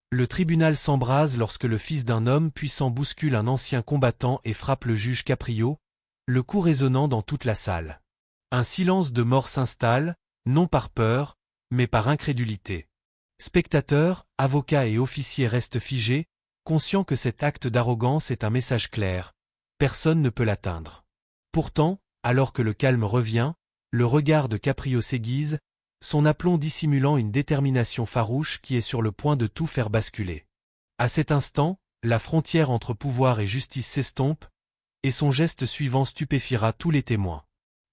Le tribunal s'embrase lorsque le fils d'un homme puissant bouscule un ancien combattant et frappe le juge Caprio, le coup résonnant dans toute la salle. Un silence de mort s'installe, non par peur, mais par incrédulité. Spectateurs, avocats et officiers restent figés, conscients que cet acte d'arrogance est un message clair. Personne ne peut l'atteindre. Pourtant, alors que le calme revient, le regard de Caprio s'aiguise, son aplomb dissimulant une détermination farouche qui est sur le point de tout faire basculer. À cet instant, la frontière entre pouvoir et justice s'estompe, et son geste suivant stupéfiera tous les témoins.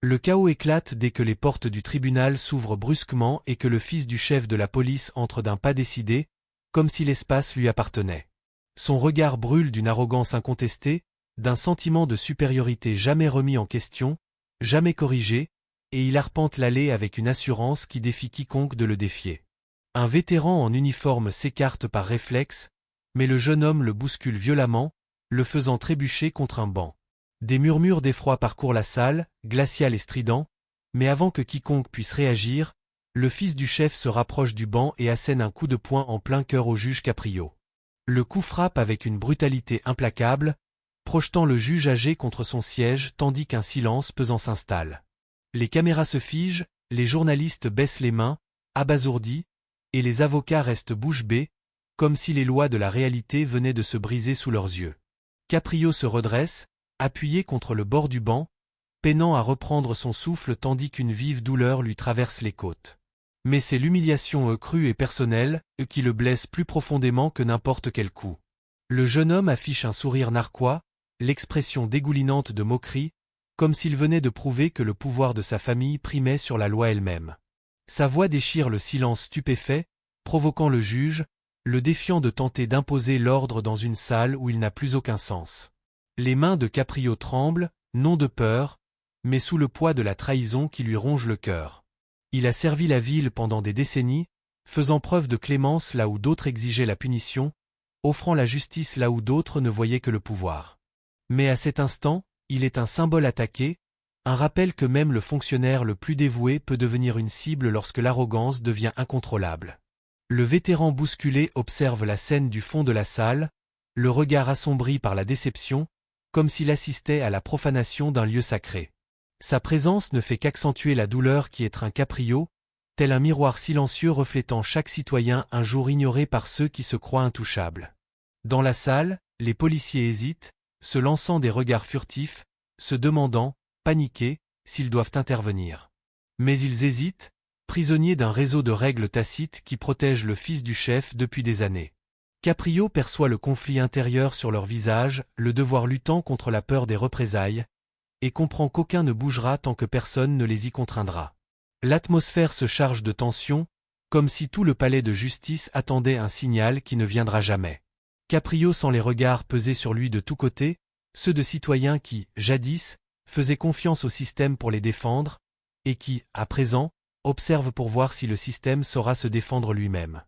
Le chaos éclate dès que les portes du tribunal s'ouvrent brusquement et que le fils du chef de la police entre d'un pas décidé, comme si l'espace lui appartenait. Son regard brûle d'une arrogance incontestée, d'un sentiment de supériorité jamais remis en question, jamais corrigé, et il arpente l'allée avec une assurance qui défie quiconque de le défier. Un vétéran en uniforme s'écarte par réflexe, mais le jeune homme le bouscule violemment, le faisant trébucher contre un banc. Des murmures d'effroi parcourent la salle, glacial et strident, mais avant que quiconque puisse réagir, le fils du chef se rapproche du banc et assène un coup de poing en plein cœur au juge Caprio. Le coup frappe avec une brutalité implacable, projetant le juge âgé contre son siège tandis qu'un silence pesant s'installe. Les caméras se figent, les journalistes baissent les mains, abasourdis, et les avocats restent bouche bée, comme si les lois de la réalité venaient de se briser sous leurs yeux. Caprio se redresse, appuyé contre le bord du banc, peinant à reprendre son souffle tandis qu'une vive douleur lui traverse les côtes. Mais c'est l'humiliation crue et personnelle qui le blesse plus profondément que n'importe quel coup. Le jeune homme affiche un sourire narquois, l'expression dégoulinante de moquerie, comme s'il venait de prouver que le pouvoir de sa famille primait sur la loi elle-même. Sa voix déchire le silence stupéfait, provoquant le juge, le défiant de tenter d'imposer l'ordre dans une salle où il n'a plus aucun sens. Les mains de Caprio tremblent, non de peur, mais sous le poids de la trahison qui lui ronge le cœur. Il a servi la ville pendant des décennies, faisant preuve de clémence là où d'autres exigeaient la punition, offrant la justice là où d'autres ne voyaient que le pouvoir. Mais à cet instant, il est un symbole attaqué, un rappel que même le fonctionnaire le plus dévoué peut devenir une cible lorsque l'arrogance devient incontrôlable. Le vétéran bousculé observe la scène du fond de la salle, le regard assombri par la déception, comme s'il assistait à la profanation d'un lieu sacré. Sa présence ne fait qu'accentuer la douleur qui étreint Caprio, tel un miroir silencieux reflétant chaque citoyen un jour ignoré par ceux qui se croient intouchables. Dans la salle, les policiers hésitent, se lançant des regards furtifs, se demandant, paniqués, s'ils doivent intervenir. Mais ils hésitent, prisonniers d'un réseau de règles tacites qui protègent le fils du chef depuis des années. Caprio perçoit le conflit intérieur sur leur visage, le devoir luttant contre la peur des représailles, et comprend qu'aucun ne bougera tant que personne ne les y contraindra. L'atmosphère se charge de tension, comme si tout le palais de justice attendait un signal qui ne viendra jamais. Caprio sent les regards peser sur lui de tous côtés, ceux de citoyens qui, jadis, faisaient confiance au système pour les défendre, et qui, à présent, observent pour voir si le système saura se défendre lui-même.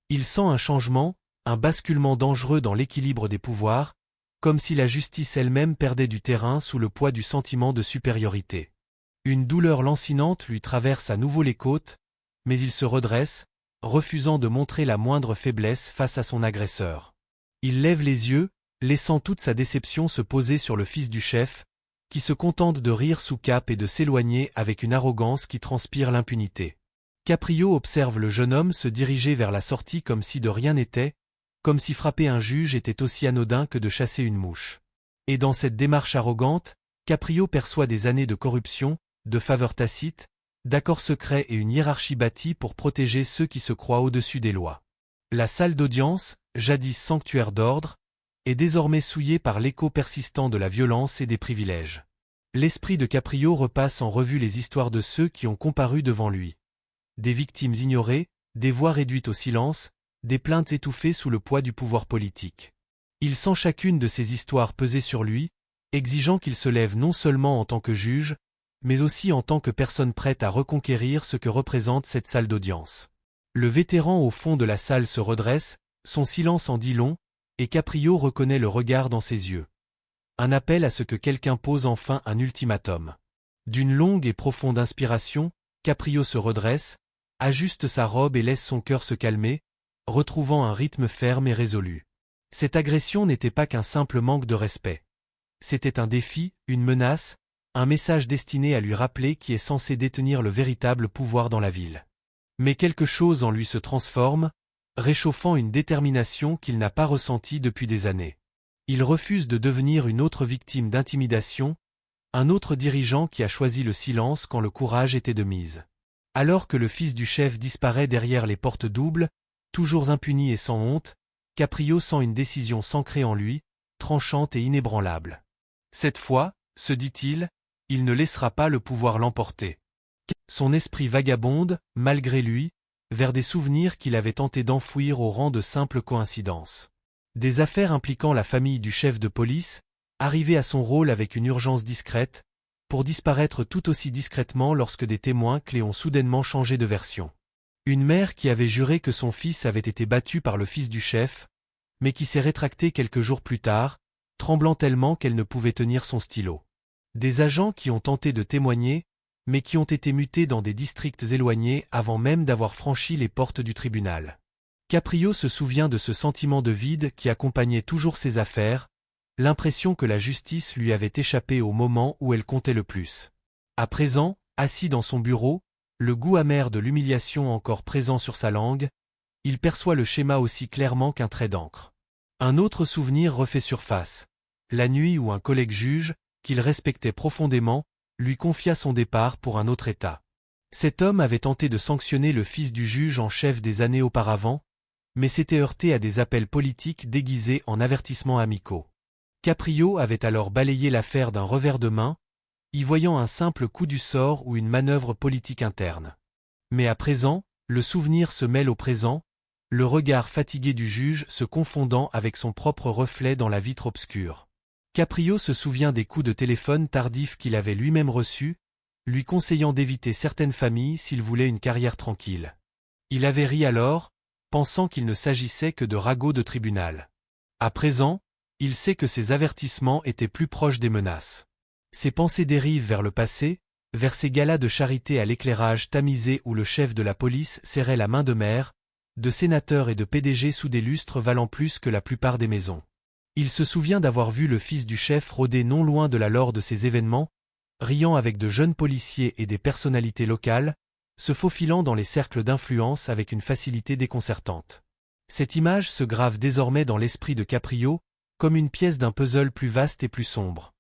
Il sent un changement, un basculement dangereux dans l'équilibre des pouvoirs, comme si la justice elle-même perdait du terrain sous le poids du sentiment de supériorité. Une douleur lancinante lui traverse à nouveau les côtes, mais il se redresse, refusant de montrer la moindre faiblesse face à son agresseur. Il lève les yeux, laissant toute sa déception se poser sur le fils du chef, qui se contente de rire sous cape et de s'éloigner avec une arrogance qui transpire l'impunité. Caprio observe le jeune homme se diriger vers la sortie comme si de rien n'était, comme si frapper un juge était aussi anodin que de chasser une mouche. Et dans cette démarche arrogante, Caprio perçoit des années de corruption, de faveurs tacites, d'accords secrets et une hiérarchie bâtie pour protéger ceux qui se croient au-dessus des lois. La salle d'audience, jadis sanctuaire d'ordre, est désormais souillée par l'écho persistant de la violence et des privilèges. L'esprit de Caprio repasse en revue les histoires de ceux qui ont comparu devant lui. Des victimes ignorées, des voix réduites au silence, des plaintes étouffées sous le poids du pouvoir politique. Il sent chacune de ces histoires peser sur lui, exigeant qu'il se lève non seulement en tant que juge, mais aussi en tant que personne prête à reconquérir ce que représente cette salle d'audience. Le vétéran au fond de la salle se redresse, son silence en dit long, et Caprio reconnaît le regard dans ses yeux. Un appel à ce que quelqu'un pose enfin un ultimatum. D'une longue et profonde inspiration, Caprio se redresse, ajuste sa robe et laisse son cœur se calmer, retrouvant un rythme ferme et résolu. Cette agression n'était pas qu'un simple manque de respect. C'était un défi, une menace, un message destiné à lui rappeler qui est censé détenir le véritable pouvoir dans la ville. Mais quelque chose en lui se transforme, réchauffant une détermination qu'il n'a pas ressentie depuis des années. Il refuse de devenir une autre victime d'intimidation, un autre dirigeant qui a choisi le silence quand le courage était de mise. Alors que le fils du chef disparaît derrière les portes doubles, toujours impuni et sans honte, Caprio sent une décision s'ancrer en lui, tranchante et inébranlable. Cette fois, se dit-il, il ne laissera pas le pouvoir l'emporter. Son esprit vagabonde, malgré lui, vers des souvenirs qu'il avait tenté d'enfouir au rang de simples coïncidences. Des affaires impliquant la famille du chef de police, arrivé à son rôle avec une urgence discrète, pour disparaître tout aussi discrètement lorsque des témoins clés ont soudainement changé de version. Une mère qui avait juré que son fils avait été battu par le fils du chef, mais qui s'est rétractée quelques jours plus tard, tremblant tellement qu'elle ne pouvait tenir son stylo. Des agents qui ont tenté de témoigner, mais qui ont été mutés dans des districts éloignés avant même d'avoir franchi les portes du tribunal. Caprio se souvient de ce sentiment de vide qui accompagnait toujours ses affaires, l'impression que la justice lui avait échappé au moment où elle comptait le plus. À présent, assis dans son bureau, le goût amer de l'humiliation encore présent sur sa langue, il perçoit le schéma aussi clairement qu'un trait d'encre. Un autre souvenir refait surface, la nuit où un collègue juge, qu'il respectait profondément, lui confia son départ pour un autre État. Cet homme avait tenté de sanctionner le fils du juge en chef des années auparavant, mais s'était heurté à des appels politiques déguisés en avertissements amicaux. Caprio avait alors balayé l'affaire d'un revers de main, y voyant un simple coup du sort ou une manœuvre politique interne. Mais à présent, le souvenir se mêle au présent, le regard fatigué du juge se confondant avec son propre reflet dans la vitre obscure. Caprio se souvient des coups de téléphone tardifs qu'il avait lui-même reçus, lui conseillant d'éviter certaines familles s'il voulait une carrière tranquille. Il avait ri alors, pensant qu'il ne s'agissait que de ragots de tribunal. À présent, il sait que ces avertissements étaient plus proches des menaces. Ses pensées dérivent vers le passé, vers ces galas de charité à l'éclairage tamisé où le chef de la police serrait la main de maire, de sénateurs et de PDG sous des lustres valant plus que la plupart des maisons. Il se souvient d'avoir vu le fils du chef rôder non loin de là lors de ces événements, riant avec de jeunes policiers et des personnalités locales, se faufilant dans les cercles d'influence avec une facilité déconcertante. Cette image se grave désormais dans l'esprit de Caprio, comme une pièce d'un puzzle plus vaste et plus sombre.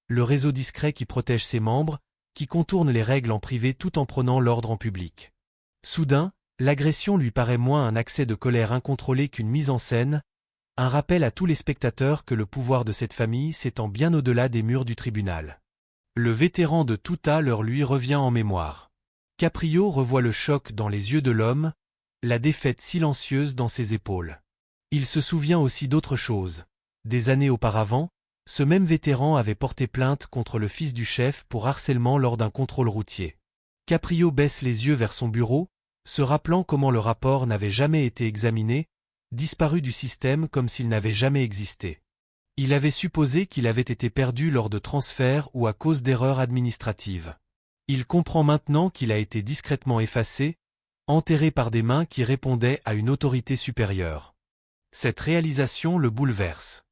Le réseau discret qui protège ses membres, qui contourne les règles en privé tout en prônant l'ordre en public. Soudain, l'agression lui paraît moins un accès de colère incontrôlé qu'une mise en scène, un rappel à tous les spectateurs que le pouvoir de cette famille s'étend bien au-delà des murs du tribunal. Le vétéran de tout à l'heure lui revient en mémoire. Caprio revoit le choc dans les yeux de l'homme, la défaite silencieuse dans ses épaules. Il se souvient aussi d'autre chose. Des années auparavant, ce même vétéran avait porté plainte contre le fils du chef pour harcèlement lors d'un contrôle routier. Caprio baisse les yeux vers son bureau, se rappelant comment le rapport n'avait jamais été examiné, disparu du système comme s'il n'avait jamais existé. Il avait supposé qu'il avait été perdu lors de transferts ou à cause d'erreurs administratives. Il comprend maintenant qu'il a été discrètement effacé, enterré par des mains qui répondaient à une autorité supérieure. Cette réalisation le bouleverse.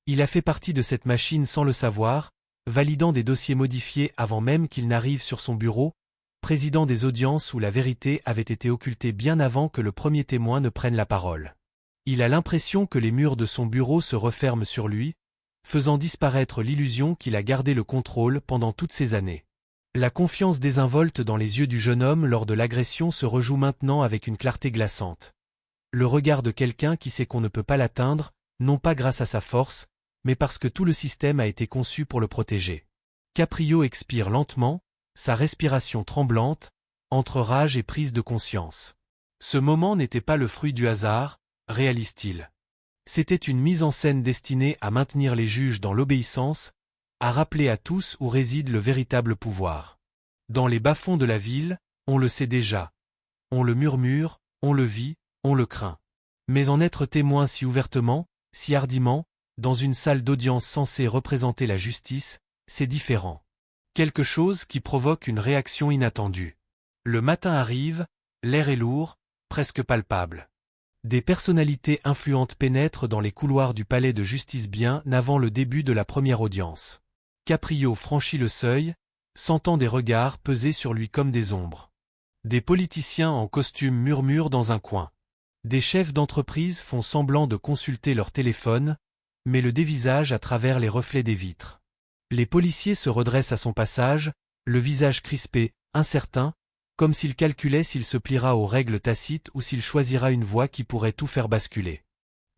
Il a fait partie de cette machine sans le savoir, validant des dossiers modifiés avant même qu'il n'arrive sur son bureau, présidant des audiences où la vérité avait été occultée bien avant que le premier témoin ne prenne la parole. Il a l'impression que les murs de son bureau se referment sur lui, faisant disparaître l'illusion qu'il a gardé le contrôle pendant toutes ces années. La confiance désinvolte dans les yeux du jeune homme lors de l'agression se rejoue maintenant avec une clarté glaçante. Le regard de quelqu'un qui sait qu'on ne peut pas l'atteindre, non pas grâce à sa force, mais parce que tout le système a été conçu pour le protéger. Caprio expire lentement, sa respiration tremblante, entre rage et prise de conscience. Ce moment n'était pas le fruit du hasard, réalise-t-il. C'était une mise en scène destinée à maintenir les juges dans l'obéissance, à rappeler à tous où réside le véritable pouvoir. Dans les bas-fonds de la ville, on le sait déjà. On le murmure, on le vit, on le craint. Mais en être témoin si ouvertement, si hardiment, dans une salle d'audience censée représenter la justice, c'est différent. Quelque chose qui provoque une réaction inattendue. Le matin arrive, l'air est lourd, presque palpable. Des personnalités influentes pénètrent dans les couloirs du palais de justice bien avant le début de la première audience. Caprio franchit le seuil, sentant des regards peser sur lui comme des ombres. Des politiciens en costume murmurent dans un coin. Des chefs d'entreprise font semblant de consulter leur téléphone, mais le dévisagent à travers les reflets des vitres. Les policiers se redressent à son passage, le visage crispé, incertain, comme s'il calculait s'il se pliera aux règles tacites ou s'il choisira une voie qui pourrait tout faire basculer.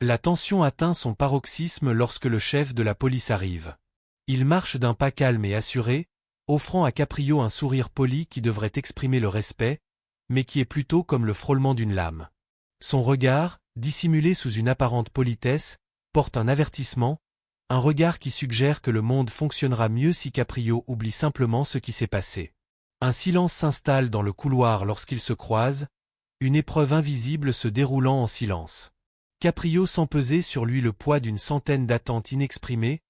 La tension atteint son paroxysme lorsque le chef de la police arrive. Il marche d'un pas calme et assuré, offrant à Caprio un sourire poli qui devrait exprimer le respect, mais qui est plutôt comme le frôlement d'une lame. Son regard, dissimulé sous une apparente politesse, porte un avertissement, un regard qui suggère que le monde fonctionnera mieux si Caprio oublie simplement ce qui s'est passé. Un silence s'installe dans le couloir lorsqu'ils se croisent, une épreuve invisible se déroulant en silence. Caprio sent peser sur lui le poids d'une centaine d'attentes inexprimées,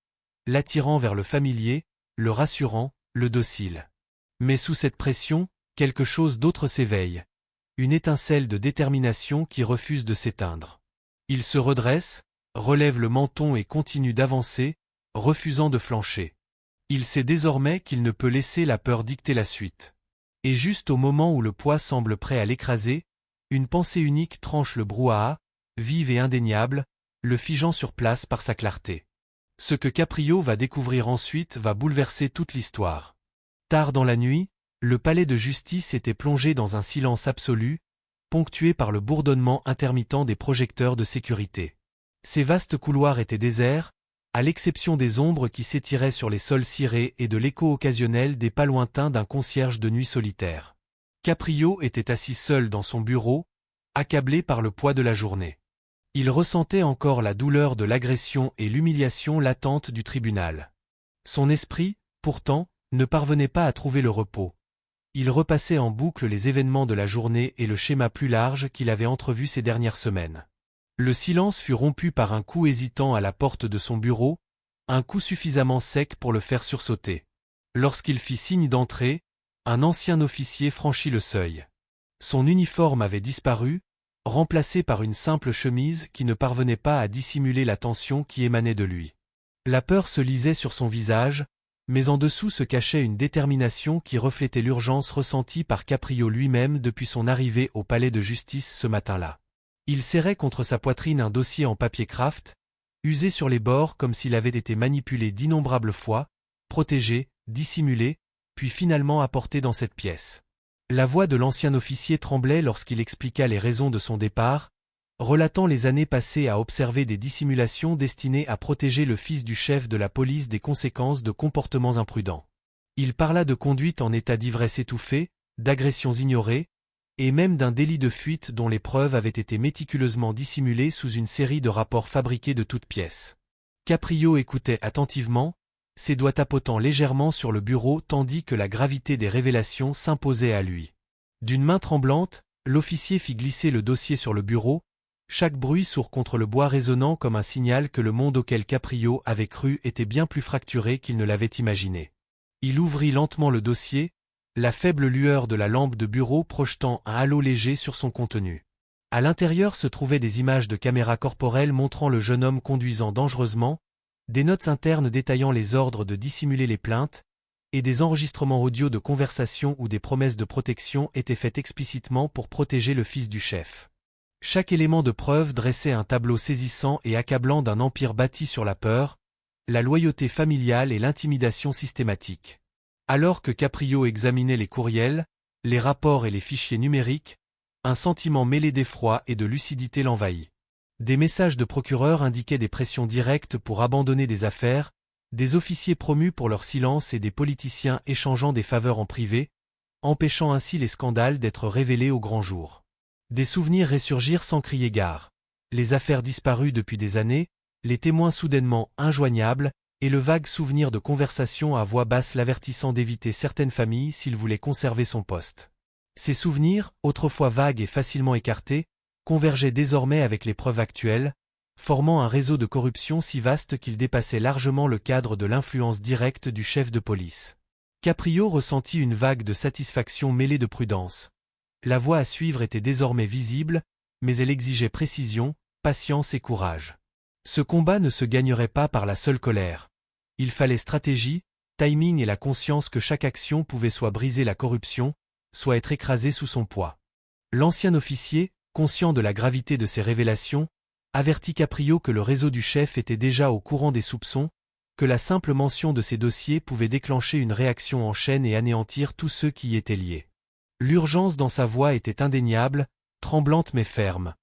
l'attirant vers le familier, le rassurant, le docile. Mais sous cette pression, quelque chose d'autre s'éveille. Une étincelle de détermination qui refuse de s'éteindre. Il se redresse, relève le menton et continue d'avancer, refusant de flancher. Il sait désormais qu'il ne peut laisser la peur dicter la suite. Et juste au moment où le poids semble prêt à l'écraser, une pensée unique tranche le brouhaha, vive et indéniable, le figeant sur place par sa clarté. Ce que Caprio va découvrir ensuite va bouleverser toute l'histoire. Tard dans la nuit, le palais de justice était plongé dans un silence absolu, ponctué par le bourdonnement intermittent des projecteurs de sécurité. Ces vastes couloirs étaient déserts, à l'exception des ombres qui s'étiraient sur les sols cirés et de l'écho occasionnel des pas lointains d'un concierge de nuit solitaire. Caprio était assis seul dans son bureau, accablé par le poids de la journée. Il ressentait encore la douleur de l'agression et l'humiliation latente du tribunal. Son esprit, pourtant, ne parvenait pas à trouver le repos. Il repassait en boucle les événements de la journée et le schéma plus large qu'il avait entrevu ces dernières semaines. Le silence fut rompu par un coup hésitant à la porte de son bureau, un coup suffisamment sec pour le faire sursauter. Lorsqu'il fit signe d'entrer, un ancien officier franchit le seuil. Son uniforme avait disparu, remplacé par une simple chemise qui ne parvenait pas à dissimuler la tension qui émanait de lui. La peur se lisait sur son visage, mais en dessous se cachait une détermination qui reflétait l'urgence ressentie par Caprio lui-même depuis son arrivée au palais de justice ce matin-là. Il serrait contre sa poitrine un dossier en papier craft, usé sur les bords comme s'il avait été manipulé d'innombrables fois, protégé, dissimulé, puis finalement apporté dans cette pièce. La voix de l'ancien officier tremblait lorsqu'il expliqua les raisons de son départ, relatant les années passées à observer des dissimulations destinées à protéger le fils du chef de la police des conséquences de comportements imprudents. Il parla de conduite en état d'ivresse étouffée, d'agressions ignorées, et même d'un délit de fuite dont les preuves avaient été méticuleusement dissimulées sous une série de rapports fabriqués de toutes pièces. Caprio écoutait attentivement, ses doigts tapotant légèrement sur le bureau tandis que la gravité des révélations s'imposait à lui. D'une main tremblante, l'officier fit glisser le dossier sur le bureau, chaque bruit sourd contre le bois résonnant comme un signal que le monde auquel Caprio avait cru était bien plus fracturé qu'il ne l'avait imaginé. Il ouvrit lentement le dossier, la faible lueur de la lampe de bureau projetant un halo léger sur son contenu. À l'intérieur se trouvaient des images de caméras corporelles montrant le jeune homme conduisant dangereusement, des notes internes détaillant les ordres de dissimuler les plaintes, et des enregistrements audio de conversations où des promesses de protection étaient faites explicitement pour protéger le fils du chef. Chaque élément de preuve dressait un tableau saisissant et accablant d'un empire bâti sur la peur, la loyauté familiale et l'intimidation systématique. Alors que Caprio examinait les courriels, les rapports et les fichiers numériques, un sentiment mêlé d'effroi et de lucidité l'envahit. Des messages de procureurs indiquaient des pressions directes pour abandonner des affaires, des officiers promus pour leur silence et des politiciens échangeant des faveurs en privé, empêchant ainsi les scandales d'être révélés au grand jour. Des souvenirs ressurgirent sans crier gare. Les affaires disparues depuis des années, les témoins soudainement injoignables, et le vague souvenir de conversations à voix basse l'avertissant d'éviter certaines familles s'il voulait conserver son poste. Ces souvenirs, autrefois vagues et facilement écartés, convergeaient désormais avec les preuves actuelles, formant un réseau de corruption si vaste qu'il dépassait largement le cadre de l'influence directe du chef de police. Caprio ressentit une vague de satisfaction mêlée de prudence. La voie à suivre était désormais visible, mais elle exigeait précision, patience et courage. Ce combat ne se gagnerait pas par la seule colère. Il fallait stratégie, timing et la conscience que chaque action pouvait soit briser la corruption, soit être écrasée sous son poids. L'ancien officier, conscient de la gravité de ces révélations, avertit Caprio que le réseau du chef était déjà au courant des soupçons, que la simple mention de ces dossiers pouvait déclencher une réaction en chaîne et anéantir tous ceux qui y étaient liés. L'urgence dans sa voix était indéniable, tremblante mais ferme.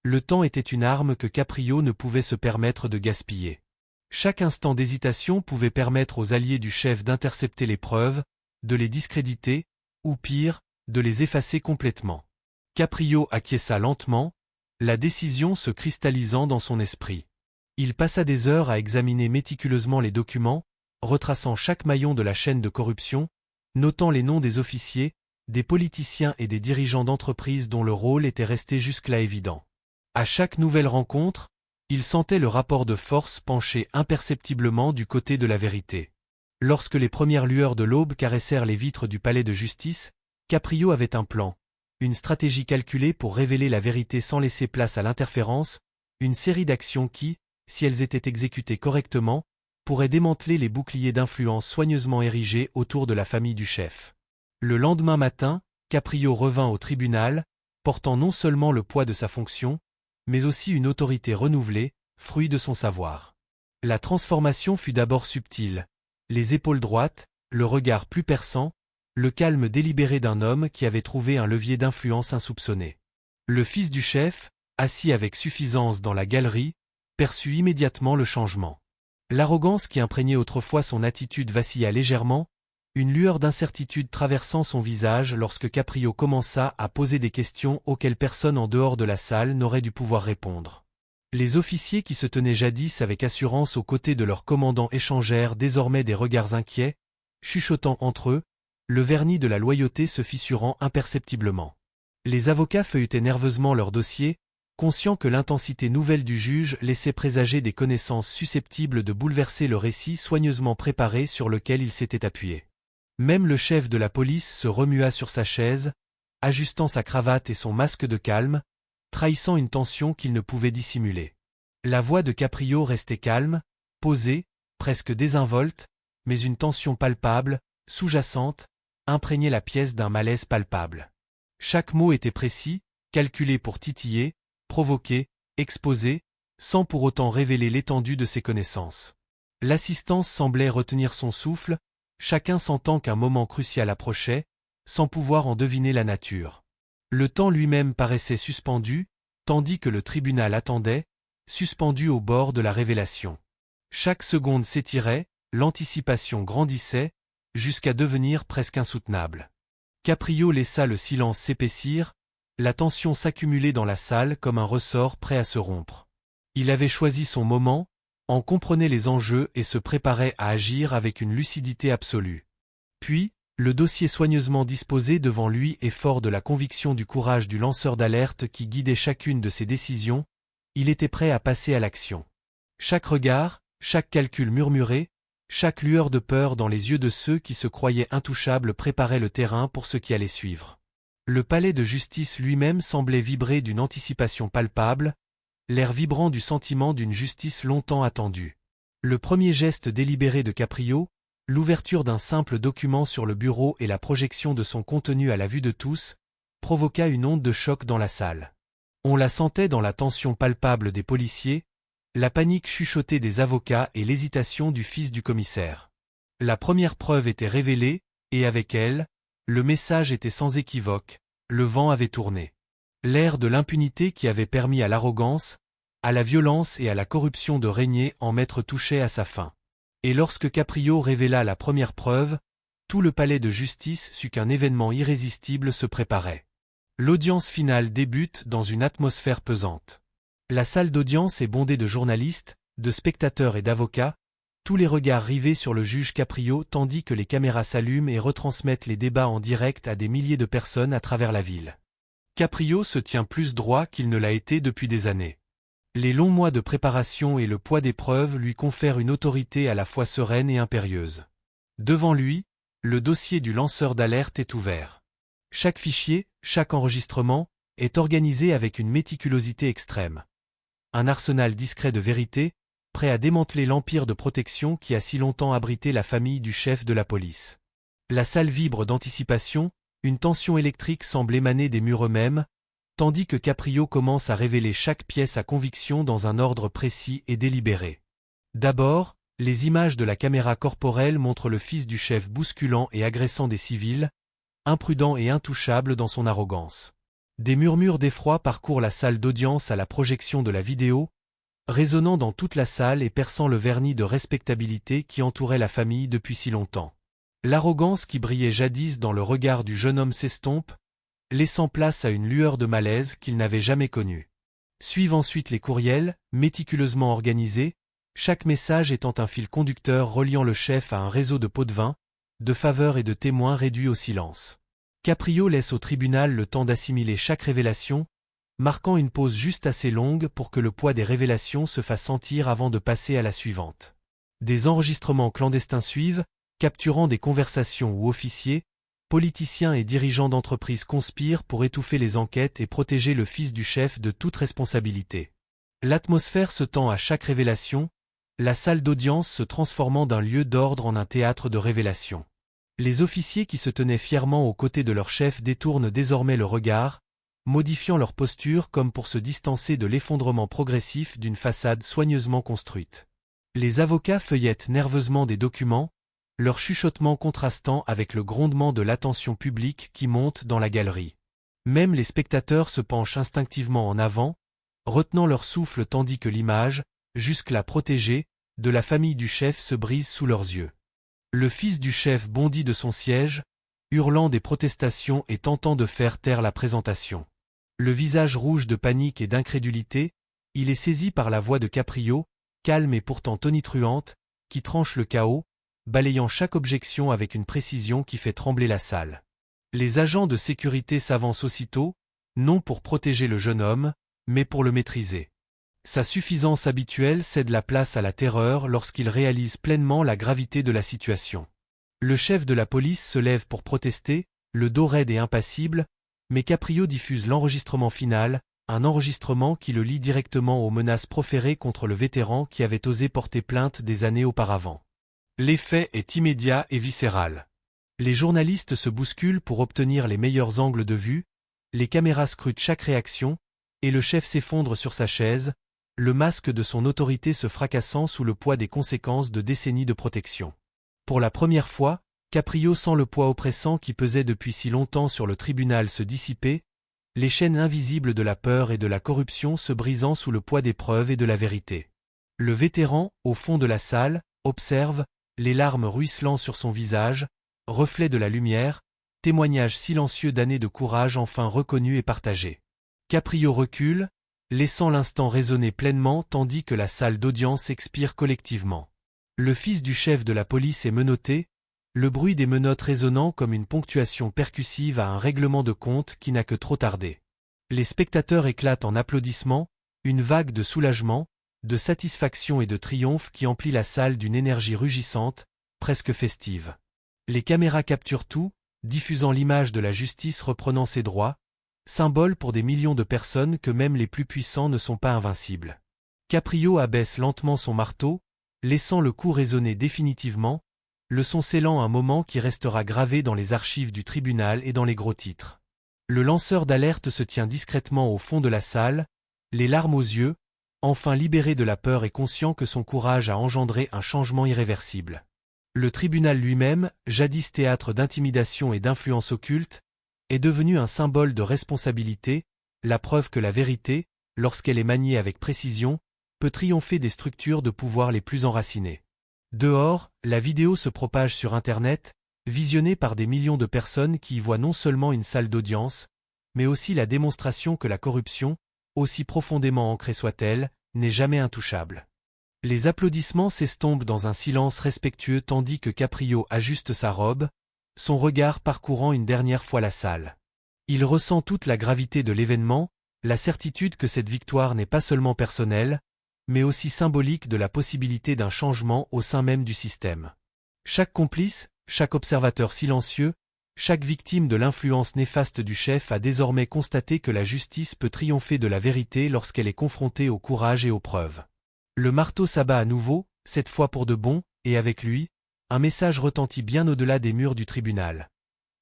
Le temps était une arme que Caprio ne pouvait se permettre de gaspiller. Chaque instant d'hésitation pouvait permettre aux alliés du chef d'intercepter les preuves, de les discréditer, ou pire, de les effacer complètement. Caprio acquiesça lentement, la décision se cristallisant dans son esprit. Il passa des heures à examiner méticuleusement les documents, retraçant chaque maillon de la chaîne de corruption, notant les noms des officiers, des politiciens et des dirigeants d'entreprises dont le rôle était resté jusque-là évident. À chaque nouvelle rencontre, il sentait le rapport de force pencher imperceptiblement du côté de la vérité. Lorsque les premières lueurs de l'aube caressèrent les vitres du palais de justice, Caprio avait un plan, une stratégie calculée pour révéler la vérité sans laisser place à l'interférence, une série d'actions qui, si elles étaient exécutées correctement, pourraient démanteler les boucliers d'influence soigneusement érigés autour de la famille du chef. Le lendemain matin, Caprio revint au tribunal, portant non seulement le poids de sa fonction, mais aussi une autorité renouvelée, fruit de son savoir. La transformation fut d'abord subtile, les épaules droites, le regard plus perçant, le calme délibéré d'un homme qui avait trouvé un levier d'influence insoupçonné. Le fils du chef, assis avec suffisance dans la galerie, perçut immédiatement le changement. L'arrogance qui imprégnait autrefois son attitude vacilla légèrement, une lueur d'incertitude traversant son visage lorsque Caprio commença à poser des questions auxquelles personne en dehors de la salle n'aurait dû pouvoir répondre. Les officiers qui se tenaient jadis avec assurance aux côtés de leur commandant échangèrent désormais des regards inquiets, chuchotant entre eux, le vernis de la loyauté se fissurant imperceptiblement. Les avocats feuilletaient nerveusement leur dossier, conscients que l'intensité nouvelle du juge laissait présager des connaissances susceptibles de bouleverser le récit soigneusement préparé sur lequel ils s'étaient appuyés. Même le chef de la police se remua sur sa chaise, ajustant sa cravate et son masque de calme, trahissant une tension qu'il ne pouvait dissimuler. La voix de Caprio restait calme, posée, presque désinvolte, mais une tension palpable, sous-jacente, imprégnait la pièce d'un malaise palpable. Chaque mot était précis, calculé pour titiller, provoquer, exposer, sans pour autant révéler l'étendue de ses connaissances. L'assistance semblait retenir son souffle, chacun sentant qu'un moment crucial approchait, sans pouvoir en deviner la nature. Le temps lui-même paraissait suspendu, tandis que le tribunal attendait, suspendu au bord de la révélation. Chaque seconde s'étirait, l'anticipation grandissait, jusqu'à devenir presque insoutenable. Caprio laissa le silence s'épaissir, la tension s'accumuler dans la salle comme un ressort prêt à se rompre. Il avait choisi son moment, en comprenait les enjeux et se préparait à agir avec une lucidité absolue. Puis, le dossier soigneusement disposé devant lui et fort de la conviction du courage du lanceur d'alerte qui guidait chacune de ses décisions, il était prêt à passer à l'action. Chaque regard, chaque calcul murmuré, chaque lueur de peur dans les yeux de ceux qui se croyaient intouchables préparait le terrain pour ce qui allait suivre. Le palais de justice lui-même semblait vibrer d'une anticipation palpable, l'air vibrant du sentiment d'une justice longtemps attendue. Le premier geste délibéré de Caprio, l'ouverture d'un simple document sur le bureau et la projection de son contenu à la vue de tous, provoqua une onde de choc dans la salle. On la sentait dans la tension palpable des policiers, la panique chuchotée des avocats et l'hésitation du fils du commissaire. La première preuve était révélée, et avec elle, le message était sans équivoque, le vent avait tourné. L'ère de l'impunité qui avait permis à l'arrogance, à la violence et à la corruption de régner en maître touchait à sa fin. Et lorsque Caprio révéla la première preuve, tout le palais de justice sut qu'un événement irrésistible se préparait. L'audience finale débute dans une atmosphère pesante. La salle d'audience est bondée de journalistes, de spectateurs et d'avocats, tous les regards rivés sur le juge Caprio tandis que les caméras s'allument et retransmettent les débats en direct à des milliers de personnes à travers la ville. Caprio se tient plus droit qu'il ne l'a été depuis des années. Les longs mois de préparation et le poids des preuves lui confèrent une autorité à la fois sereine et impérieuse. Devant lui, le dossier du lanceur d'alerte est ouvert. Chaque fichier, chaque enregistrement, est organisé avec une méticulosité extrême. Un arsenal discret de vérité, prêt à démanteler l'empire de protection qui a si longtemps abrité la famille du chef de la police. La salle vibre d'anticipation, une tension électrique semble émaner des murs eux-mêmes, tandis que Caprio commence à révéler chaque pièce à conviction dans un ordre précis et délibéré. D'abord, les images de la caméra corporelle montrent le fils du chef bousculant et agressant des civils, imprudent et intouchable dans son arrogance. Des murmures d'effroi parcourent la salle d'audience à la projection de la vidéo, résonnant dans toute la salle et perçant le vernis de respectabilité qui entourait la famille depuis si longtemps. L'arrogance qui brillait jadis dans le regard du jeune homme s'estompe, laissant place à une lueur de malaise qu'il n'avait jamais connue. Suivent ensuite les courriels, méticuleusement organisés, chaque message étant un fil conducteur reliant le chef à un réseau de pots de vin, de faveurs et de témoins réduits au silence. Caprio laisse au tribunal le temps d'assimiler chaque révélation, marquant une pause juste assez longue pour que le poids des révélations se fasse sentir avant de passer à la suivante. Des enregistrements clandestins suivent, capturant des conversations où officiers, politiciens et dirigeants d'entreprises conspirent pour étouffer les enquêtes et protéger le fils du chef de toute responsabilité. L'atmosphère se tend à chaque révélation, la salle d'audience se transformant d'un lieu d'ordre en un théâtre de révélation. Les officiers qui se tenaient fièrement aux côtés de leur chef détournent désormais le regard, modifiant leur posture comme pour se distancer de l'effondrement progressif d'une façade soigneusement construite. Les avocats feuillettent nerveusement des documents, leur chuchotement contrastant avec le grondement de l'attention publique qui monte dans la galerie. Même les spectateurs se penchent instinctivement en avant, retenant leur souffle tandis que l'image, jusque-là protégée, de la famille du chef se brise sous leurs yeux. Le fils du chef bondit de son siège, hurlant des protestations et tentant de faire taire la présentation. Le visage rouge de panique et d'incrédulité, il est saisi par la voix de Caprio, calme et pourtant tonitruante, qui tranche le chaos, balayant chaque objection avec une précision qui fait trembler la salle. Les agents de sécurité s'avancent aussitôt, non pour protéger le jeune homme, mais pour le maîtriser. Sa suffisance habituelle cède la place à la terreur lorsqu'il réalise pleinement la gravité de la situation. Le chef de la police se lève pour protester, le dos raide et impassible, mais Caprio diffuse l'enregistrement final, un enregistrement qui le lie directement aux menaces proférées contre le vétéran qui avait osé porter plainte des années auparavant. L'effet est immédiat et viscéral. Les journalistes se bousculent pour obtenir les meilleurs angles de vue, les caméras scrutent chaque réaction, et le chef s'effondre sur sa chaise, le masque de son autorité se fracassant sous le poids des conséquences de décennies de protection. Pour la première fois, Caprio sent le poids oppressant qui pesait depuis si longtemps sur le tribunal se dissiper, les chaînes invisibles de la peur et de la corruption se brisant sous le poids des preuves et de la vérité. Le vétéran, au fond de la salle, observe, les larmes ruisselant sur son visage, reflet de la lumière, témoignage silencieux d'années de courage enfin reconnu et partagé. Caprio recule, laissant l'instant résonner pleinement tandis que la salle d'audience expire collectivement. Le fils du chef de la police est menotté, le bruit des menottes résonnant comme une ponctuation percussive à un règlement de compte qui n'a que trop tardé. Les spectateurs éclatent en applaudissements, une vague de soulagement, de satisfaction et de triomphe qui emplit la salle d'une énergie rugissante, presque festive. Les caméras capturent tout, diffusant l'image de la justice reprenant ses droits, symbole pour des millions de personnes que même les plus puissants ne sont pas invincibles. Caprio abaisse lentement son marteau, laissant le coup résonner définitivement, le son scellant un moment qui restera gravé dans les archives du tribunal et dans les gros titres. Le lanceur d'alerte se tient discrètement au fond de la salle, les larmes aux yeux, enfin libéré de la peur et conscient que son courage a engendré un changement irréversible. Le tribunal lui-même, jadis théâtre d'intimidation et d'influence occulte, est devenu un symbole de responsabilité, la preuve que la vérité, lorsqu'elle est maniée avec précision, peut triompher des structures de pouvoir les plus enracinées. Dehors, la vidéo se propage sur Internet, visionnée par des millions de personnes qui y voient non seulement une salle d'audience, mais aussi la démonstration que la corruption, aussi profondément ancrée soit-elle, n'est jamais intouchable. Les applaudissements s'estompent dans un silence respectueux tandis que Caprio ajuste sa robe, son regard parcourant une dernière fois la salle. Il ressent toute la gravité de l'événement, la certitude que cette victoire n'est pas seulement personnelle, mais aussi symbolique de la possibilité d'un changement au sein même du système. Chaque complice, chaque observateur silencieux, Chaque victime de l'influence néfaste du chef a désormais constaté que la justice peut triompher de la vérité lorsqu'elle est confrontée au courage et aux preuves. Le marteau s'abat à nouveau, cette fois pour de bon, et avec lui, un message retentit bien au-delà des murs du tribunal.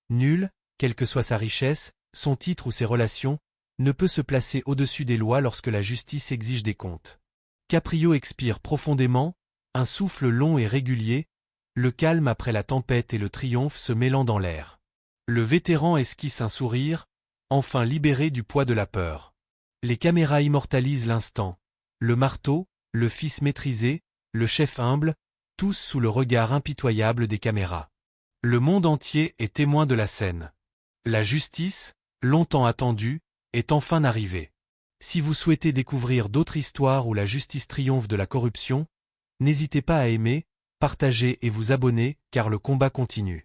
Nul, quelle que soit sa richesse, son titre ou ses relations, ne peut se placer au-dessus des lois lorsque la justice exige des comptes. Caprio expire profondément, un souffle long et régulier, le calme après la tempête et le triomphe se mêlant dans l'air. Le vétéran esquisse un sourire, enfin libéré du poids de la peur. Les caméras immortalisent l'instant. Le marteau, le fils maîtrisé, le chef humble, tous sous le regard impitoyable des caméras. Le monde entier est témoin de la scène. La justice, longtemps attendue, est enfin arrivée. Si vous souhaitez découvrir d'autres histoires où la justice triomphe de la corruption, n'hésitez pas à aimer, partager et vous abonner, car le combat continue.